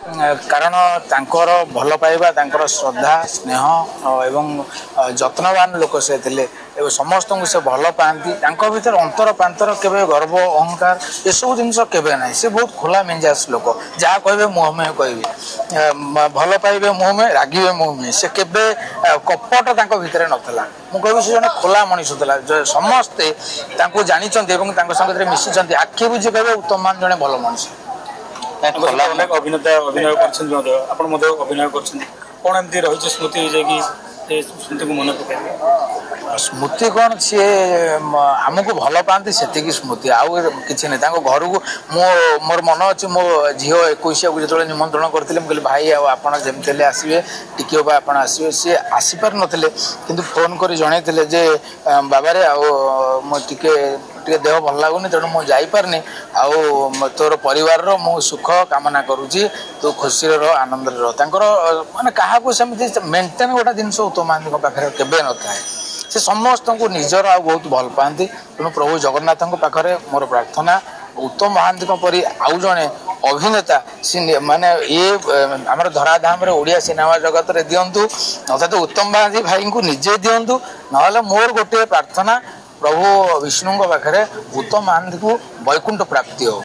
कारण तांकर भल पाइबा तांकर श्रद्धा स्नेह एवं जत्नवान लोक से थे समस्त को से भल पाती भर अंतर प्रांतर केवे गर्व अहंकार ये सब जिन केवे ना से बहुत खोला मिंजास लोक जहाँ कहे मुह में कह भल पाइबे मुह में रागिबे मुह में से केवे कपट भितर नाला मुझे से जन खोला मनीष था समस्ते जानी मिशी आखि बुझी कहे उत्तम मान जड़े भल मनीष अनेक अभिनेता अभिनय अभिनय कौन एमती रही स्मृति स्मृति को मन पकड़ स्मृति कौन सी आमको भल पाती से स्मृति आउ कि ना घर को मोर मन अच्छे मो झील 21 को जो निमंत्रण करते कहली भाई आपमती आसवे टी आप आसवे सी आसीपार नथिले किंतु फोन कर जन जे बाबा रे टे देह भल लगुनि तेणु मुझे पारनी आउ तोर परिवार मु सुख कामना करुच्ची तू खुशी आनंद माने क्या मेन्टेन गोटा जिन उत्तम महांती पाखे केवे न था से समस्त को निजर आ बहुत भल पाती तेणु प्रभु जगन्नाथ पाखे मोर प्रार्थना उत्तम महांती परी आउ जड़े अभिनेता माने ये आम धराधाम ओडिया सिनेमा जगत रे दिंतु अर्थात उत्तम महांती भाई को निजे दिंतु ना मोर गोटे प्रार्थना प्रभु विष्णु पाखे उत्तम महांती को वैकुंठ प्राप्ति हो।